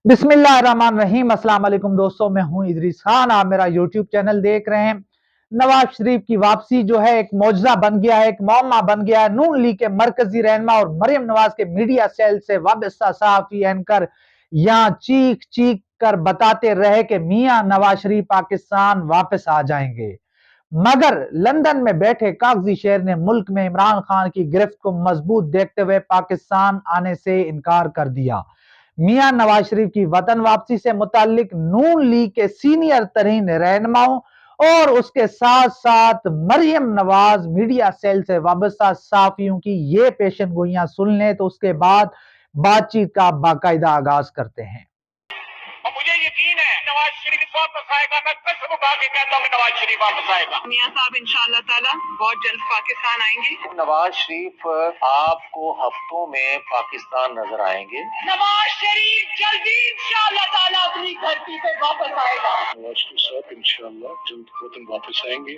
बिस्मिल्लाहिर्रहमानिर्रहीम। अस्सलाम वालेकुम दोस्तों, मैं हूं इदरीस खान। आप मेरा यूट्यूब चैनल देख रहे हैं। नवाज शरीफ की वापसी जो है एक मौजज़ा बन गया है, एक मौमा बन गया है। नून लीग के मरकजी रहनुमा और मरियम नवाज के मीडिया सेल से वाबस्ता सहाफी एंकर यहाँ चीख चीख कर बताते रहे कि मियां नवाज शरीफ पाकिस्तान वापस आ जाएंगे, मगर लंदन में बैठे कागजी शेर ने मुल्क में इमरान खान की गिरफ्त को मजबूत देखते हुए पाकिस्तान आने से इनकार कर दिया। मियां नवाज शरीफ की वतन वापसी से मुताल्लिक नून लीग के सीनियर तरीन रहनुमाओं और उसके साथ साथ मरियम नवाज मीडिया सेल से वाबस्ता सहाफियों की ये पेशन गोइयां सुन लें तो उसके बाद बातचीत का बाकायदा आगाज करते हैं। और मुझे यकीन है नवाज शरीफ वापस आएगा। मैं कसम उठा के कहता हूँ नवाज शरीफ वापस आएगा। मियां साहब इंशाअल्लाह ताला बहुत जल्द पाकिस्तान आएंगे। नवाज शरीफ आपको हफ्तों में पाकिस्तान नजर आएंगे। नवाज शरीफ जल्दी इंशाअल्लाह ताला अपनी धरती पे वापस आएगा। नवाज शरीफ साहब इंशाअल्लाह जल्द वतन वापस आएंगे।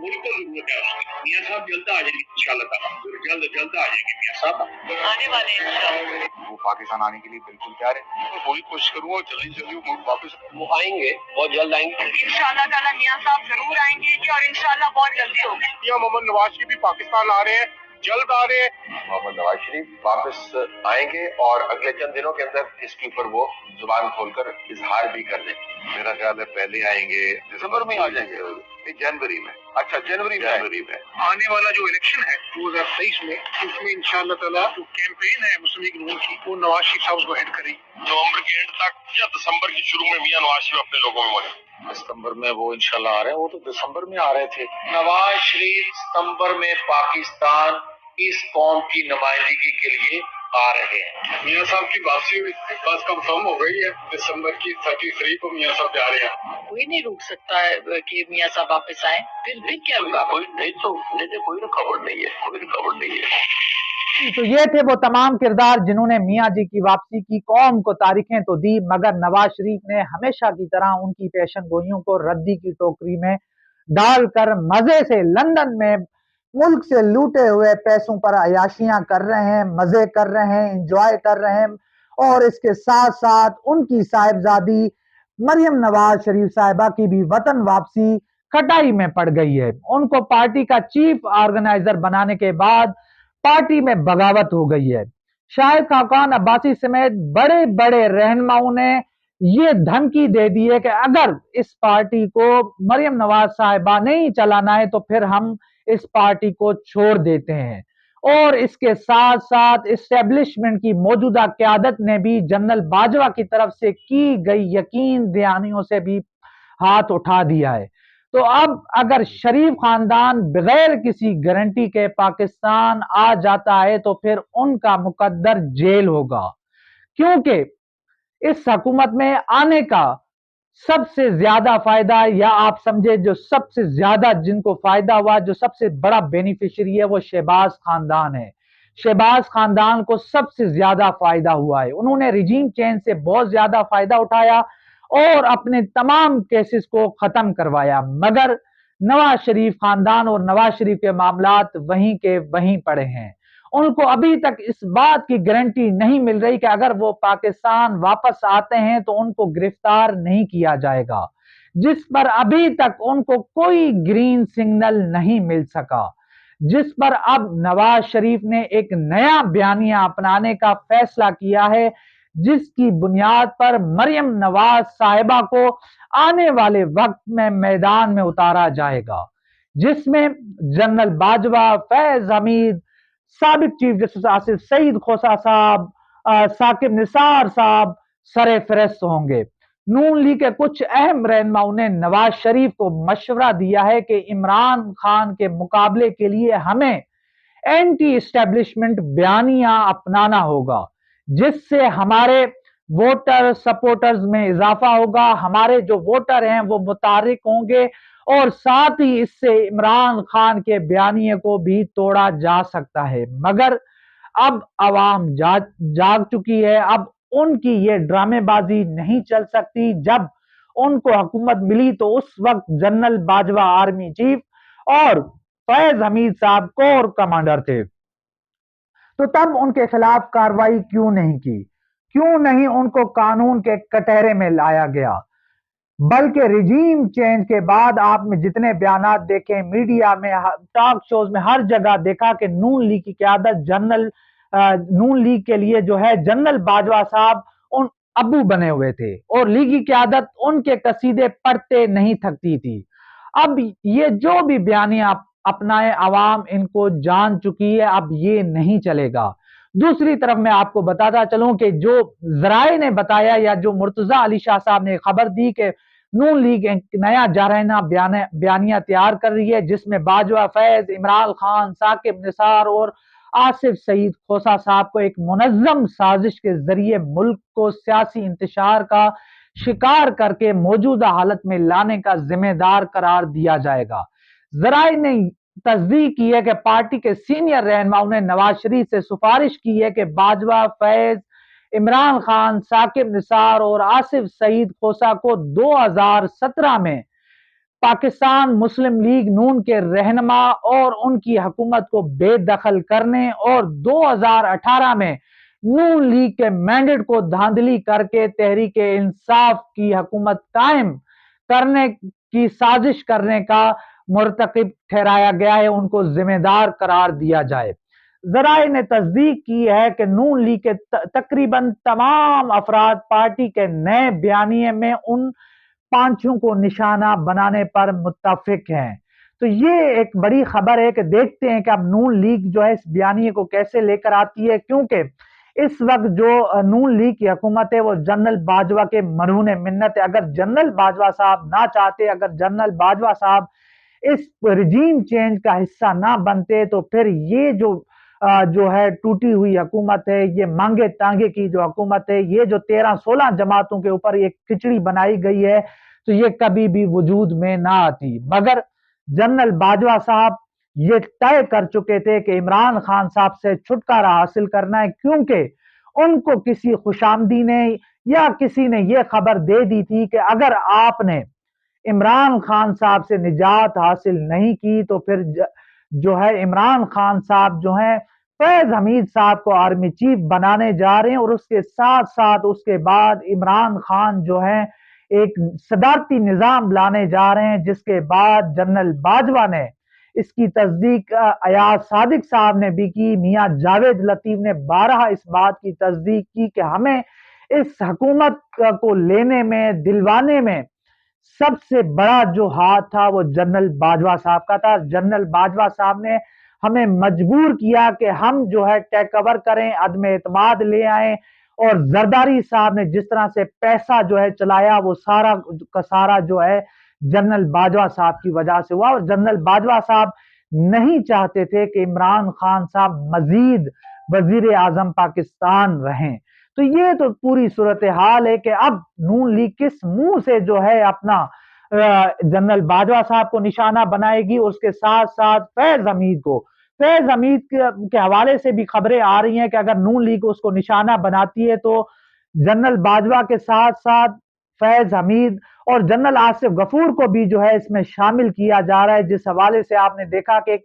बिल्कुल जरूरत है उसकी। मियां साहब जल्द आ जाएंगे इंशाअल्लाह ताला, जल्द आ जाएंगे मियां साहब, आने वाले इंशाअल्लाह। वो पाकिस्तान आने के लिए बिल्कुल तैयार है। तो वही कोशिश करूंगा जल्दी वो वापस वो आएंगे, बहुत जल्द आएंगे इंशाअल्लाह ताला। मियां साहब जरूर आएंगे और इंशाअल्लाह बहुत जल्दी होगा। मियां मोहम्मद नवाज शरीफ भी पाकिस्तान आ रहे हैं, जल्द आ रहे हैं। मोहम्मद नवाज शरीफ वापस आएंगे और अगले चंद दिनों के अंदर इसके ऊपर वो जुबान खोलकर इजहार भी कर दें। मेरा ख्याल है पहले आएंगे, दिसंबर में आ जाएंगे, जनवरी में। अच्छा जनवरी में आने वाला जो इलेक्शन है 2023 में, उसमें इंशाअल्लाह ताला जो कैंपेन है मुस्लिम लीग नून की, वो नवाज शरीफ साहब उसको हेड करेगी। नवंबर के एंड तक या दिसंबर के शुरू में मियां नवाज शरीफ अपने लोगों में मौजूद। दिसंबर में वो इंशाल्लाह आ रहे हैं। वो तो दिसंबर में आ रहे थे। नवाज शरीफ सितंबर में पाकिस्तान इस कौम की नुमाइंदगी के लिए आ रहे हैं। मियां साहब की वापसी बस कंफर्म हो गई है, दिसंबर की 33 को मियां साहब जा रहे हैं। कोई नहीं रुक सकता है कि मियां साहब वापस आए। फिर क्या होगा? कोई नहीं तो कोई रुकावट नहीं है। तो ये थे वो तमाम किरदार जिन्होंने मियां जी की वापसी की कौम को तारीखें तो दी, मगर नवाज शरीफ ने हमेशा की तरह उनकी पेशन गोइयों को रद्दी की टोकरी में डालकर मजे से लंदन में मुल्क से लूटे हुए पैसों पर अयाशियां कर रहे हैं, मजे कर रहे हैं, इंजॉय कर रहे हैं। और इसके साथ साथ उनकी साहिबजादी मरियम नवाज शरीफ साहिबा की भी वतन वापसी खटाई में पड़ गई है। उनको पार्टी का चीफ ऑर्गेनाइजर बनाने के बाद पार्टी में बगावत हो गई है। शाहिद खाकान अब्बासी समेत बड़े बड़े रहनुमाओं ने ये धमकी दे दी है कि अगर इस पार्टी को मरियम नवाज साहिबा नहीं चलाना है तो फिर हम इस पार्टी को छोड़ देते हैं। और इसके साथ साथ इस्टेब्लिशमेंट की मौजूदा क्यादत ने भी जनरल बाजवा की तरफ से की गई यकीन दहानियों से भी हाथ उठा दिया है। तो अब अगर शरीफ खानदान बगैर किसी गारंटी के पाकिस्तान आ जाता है तो फिर उनका मुकद्दर जेल होगा, क्योंकि इस हुकूमत में आने का सबसे ज्यादा फायदा, या आप समझे जो सबसे ज्यादा जिनको फायदा हुआ, जो सबसे बड़ा बेनिफिशियरी है, वो शहबाज खानदान है। शहबाज खानदान को सबसे ज्यादा फायदा हुआ है। उन्होंने रिजीम चेंज से बहुत ज्यादा फायदा उठाया और अपने तमाम केसेस को खत्म करवाया, मगर नवाज शरीफ खानदान और नवाज शरीफ के मामलात वहीं के वहीं पड़े हैं। उनको अभी तक इस बात की गारंटी नहीं मिल रही कि अगर वो पाकिस्तान वापस आते हैं तो उनको गिरफ्तार नहीं किया जाएगा, जिस पर अभी तक उनको कोई ग्रीन सिग्नल नहीं मिल सका, जिस पर अब नवाज शरीफ ने एक नया बयानिया अपनाने का फैसला किया है, जिसकी बुनियाद पर मरियम नवाज साहिबा को आने वाले वक्त में मैदान में उतारा जाएगा, जिसमें जनरल बाजवा, फैज हमीद, साबिक चीफ जस्टिस आसिफ सईद खोसा साहब, साकिब निसार साहब सरे फहरिस्त होंगे। नून लीग के कुछ अहम रहनुमाओं ने नवाज शरीफ को मशवरा दिया है कि इमरान खान के मुकाबले के लिए हमें एंटी एस्टेब्लिशमेंट बयानिया अपनाना होगा, जिससे हमारे वोटर सपोर्टर्स में इजाफा होगा, हमारे जो वोटर हैं वो मुतारिक होंगे और साथ ही इससे इमरान खान के बयानिए को भी तोड़ा जा सकता है। मगर अब आवाम जाग चुकी है, अब उनकी ये ड्रामेबाजी नहीं चल सकती। जब उनको हुकूमत मिली तो उस वक्त जनरल बाजवा आर्मी चीफ और फैज हमीद साहब कोर कमांडर थे, तो तब उनके खिलाफ कार्रवाई क्यों नहीं की? क्यों नहीं उनको कानून के कटहरे में लाया गया? बल्कि रिजीम चेंज के बाद आपने जितने बयानात देखे मीडिया में, टॉक शोज में, हर जगह देखा कि नून लीग की क़यादत नून लीग के लिए जो है जनरल बाजवा साहब उन अबू बने हुए थे और लीगी क़यादत उनके कसीदे पढ़ते नहीं थकती थी। अब ये जो भी बयानियां अपनाए अवाम इनको जान चुकी है, अब ये नहीं चलेगा। दूसरी तरफ मैं आपको बताता चलूं कि जो जराए ने बताया या जो मुर्तजा अली शाह साहब ने खबर दी कि नून लीग एक नया जारहाना बयानिया तैयार कर रही है जिसमें बाजवा फैज, इमरान खान, साकिब निसार और आसिफ सईद खोसा साहब को एक मुनज्जम साजिश के जरिए मुल्क को सियासी इंतशार का शिकार करके मौजूदा हालत में लाने का जिम्मेदार करार दिया जाएगा। जराए ने तस्दीक की है कि पार्टी के सीनियर रहनुमाओं ने नवाज शरीफ से सिफारिश की है कि बाजवा फैज, इमरान खान, साकिब निसार और आसिफ सईद खोसा को 2017 में पाकिस्तान मुस्लिम लीग नून के रहनुमा और उनकी हुकूमत को बेदखल करने और 2018 में नून लीग के मैंडेट को धांधली करके तहरीक इंसाफ की हुकूमत कायम करने की साजिश करने का मुर्तकिब ठहराया गया है, उनको जिम्मेदार करार दिया जाए। जराए ने तस्दीक की है कि नून लीग के तकरीबन तमाम अफराद पार्टी के नए बयानिए में उन पांचों को निशाना बनाने पर मुत्तफिक हैं। तो ये एक बड़ी खबर है कि देखते हैं कि अब नून लीग जो है इस बयानिए को कैसे लेकर आती है, क्योंकि इस वक्त जो नून लीग की हुकूमत है वो जनरल बाजवा के मरहून मिन्नत है। अगर जनरल बाजवा साहब ना चाहते, अगर जनरल बाजवा साहब इस रिजीम चेंज का हिस्सा ना बनते, तो फिर ये जो है टूटी हुई हुकूमत है, ये मांगे तांगे की जो हुकूमत है, ये जो 13-16 जमातों के ऊपर एक खिचड़ी बनाई गई है, तो ये कभी भी वजूद में ना आती। मगर जनरल बाजवा साहब ये तय कर चुके थे कि इमरान खान साहब से छुटकारा हासिल करना है, क्योंकि उनको किसी खुशामदी ने या किसी ने ये खबर दे दी थी कि अगर आपने इमरान खान साहब से निजात हासिल नहीं की तो फिर जो है इमरान खान साहब जो है फैज हमीद साहब को आर्मी चीफ बनाने जा रहे हैं और उसके साथ साथ उसके बाद इमरान खान जो है एक सदारती निजाम लाने जा रहे हैं, जिसके बाद जनरल बाजवा ने इसकी तस्दीक अयाज सादिक साहब ने भी की, मियां जावेद लतीफ ने 12 इस बात की तस्दीक की कि हमें इस हुकूमत को लेने में, दिलवाने में सबसे बड़ा जो हाथ था वो जनरल बाजवा साहब का था। जनरल बाजवा साहब ने हमें मजबूर किया कि हम जो है टेक ओवर करें, अदम एतमाद ले आए, और जरदारी साहब ने जिस तरह से पैसा जो है चलाया वो सारा का सारा जो है जनरल बाजवा साहब की वजह से हुआ। और जनरल बाजवा साहब नहीं चाहते थे कि इमरान खान साहब मजीद वजीर आजम पाकिस्तान रहें। तो ये तो पूरी सूरत हाल है कि अब नून लीग किस मुंह से जो है अपना जनरल बाजवा साहब को निशाना बनाएगी, उसके साथ साथ फैज हमीद के हवाले से भी खबरें आ रही हैं कि अगर नून लीग उसको निशाना बनाती है तो जनरल बाजवा के साथ साथ फैज हमीद और जनरल आसिफ गफूर को भी जो है इसमें शामिल किया जा रहा है, जिस हवाले से आपने देखा कि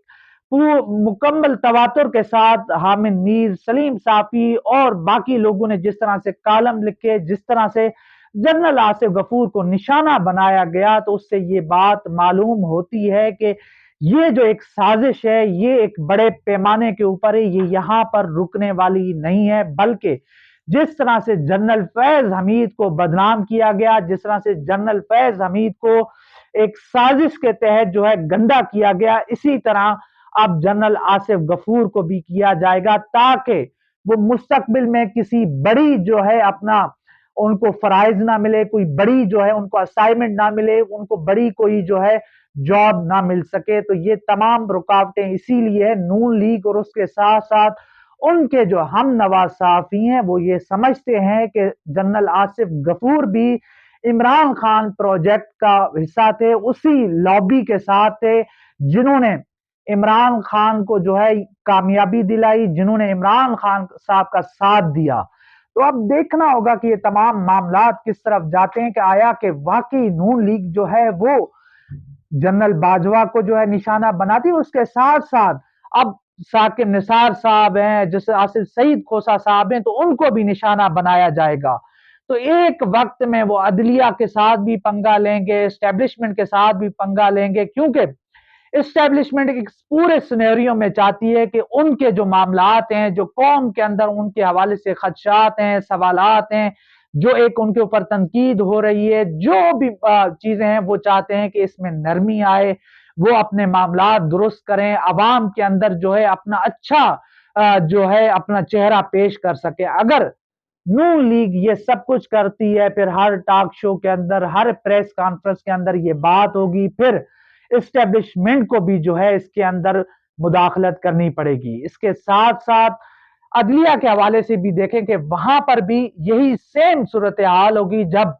मुकम्मल तवातुर के साथ हामिद मीर, सलीम साफी और बाकी लोगों ने जिस तरह से कालम लिखे, जिस तरह से जनरल आसिफ गफूर को निशाना बनाया गया, तो उससे ये बात मालूम होती है कि ये जो एक साजिश है ये एक बड़े पैमाने के ऊपर है, ये यहाँ पर रुकने वाली नहीं है। बल्कि जिस तरह से जनरल फैज हमीद को बदनाम किया गया, जिस तरह से जनरल फैज हमीद को एक साजिश के तहत जो है गंदा किया गया, इसी तरह अब जनरल आसिफ गफूर को भी किया जाएगा, ताकि वो मुस्तकबिल में किसी बड़ी जो है अपना उनको फराइज ना मिले, कोई बड़ी जो है उनको असाइनमेंट ना मिले, उनको बड़ी कोई जो है जॉब ना मिल सके। तो ये तमाम रुकावटें इसीलिए नून लीग और उसके साथ साथ उनके जो हम नवाज साहफी हैं वो ये समझते हैं कि जनरल आसिफ गफूर भी इमरान खान प्रोजेक्ट का हिस्सा थे, उसी लॉबी के साथ थे जिन्होंने इमरान खान को जो है कामयाबी दिलाई, जिन्होंने इमरान खान साहब का साथ दिया। तो अब देखना होगा कि ये तमाम मामलात किस तरफ जाते हैं कि आया कि वाकई नून लीग जो है वो जनरल बाजवा को जो है निशाना बनाती है, उसके साथ साथ अब साकिब निसार साहब हैं, जैसे आसिफ सईद खोसा साहब हैं, तो उनको भी निशाना बनाया जाएगा। तो एक वक्त में वो अदलिया के साथ भी पंगा लेंगे, एस्टेब्लिशमेंट के साथ भी पंगा लेंगे, क्योंकि एस्टेब्लिशमेंट एक पूरे सिनेरियो में चाहती है कि उनके जो मामलात हैं, जो कौम के अंदर उनके हवाले से खदशात हैं, सवालात हैं, जो एक उनके ऊपर तनकीद हो रही है, जो भी चीजें हैं, वो चाहते हैं कि इसमें नरमी आए, वो अपने मामलात दुरुस्त करें, अवाम के अंदर जो है अपना अच्छा जो है अपना चेहरा पेश कर सके। अगर नून लीग ये सब कुछ करती है, फिर हर टॉक शो के अंदर, हर प्रेस कॉन्फ्रेंस के अंदर ये बात होगी, फिर एस्टेब्लिशमेंट को भी जो है इसके अंदर मुदाखलत करनी पड़ेगी। इसके साथ साथ अदलिया के हवाले से भी देखें कि वहां पर भी यही सेम सूरत हाल होगी। जब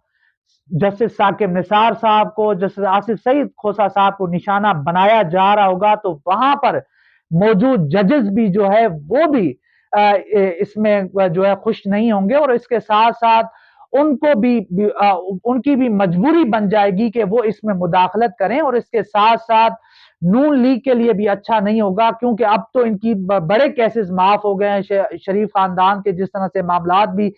जस्टिस साकिब निसार साहब को, जस्टिस आसिफ सईद खोसा साहब को निशाना बनाया जा रहा होगा, तो वहां पर मौजूद जजेस भी जो है वो भी इसमें जो है खुश नहीं होंगे, और इसके साथ साथ उनको भी उनकी भी मजबूरी बन जाएगी कि वो इसमें मुदाखलत करें। और इसके साथ साथ नून लीग के लिए भी अच्छा नहीं होगा, क्योंकि अब तो इनकी बड़े केसेस माफ हो गए हैं, शरीफ खानदान के जिस तरह से मामलात भी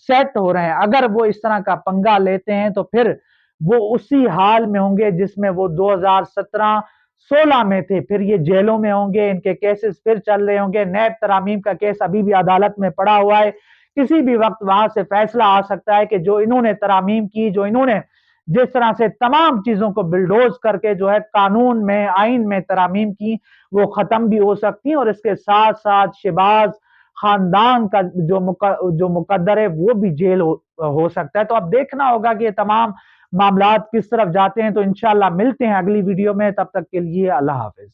सेट हो रहे हैं। अगर वो इस तरह का पंगा लेते हैं तो फिर वो उसी हाल में होंगे जिसमें वो 2017-16 में थे, फिर ये जेलों में होंगे, इनके केसेस फिर चल रहे होंगे। नैब तरामीम का केस अभी भी अदालत में पड़ा हुआ है, किसी भी वक्त वहां से फैसला आ सकता है कि जो इन्होंने तरामीम की, जो इन्होंने जिस तरह से तमाम चीजों को बिल्डोज करके जो है कानून में, आइन में तरामीम की, वो खत्म भी हो सकती हैं। और इसके साथ साथ शहबाज खानदान का जो मुकद्दर है वो भी जेल हो सकता है। तो अब देखना होगा कि ये तमाम मामलात किस तरफ जाते हैं। तो इंशाल्लाह मिलते हैं अगली वीडियो में, तब तक के लिए अल्लाह हाफिज।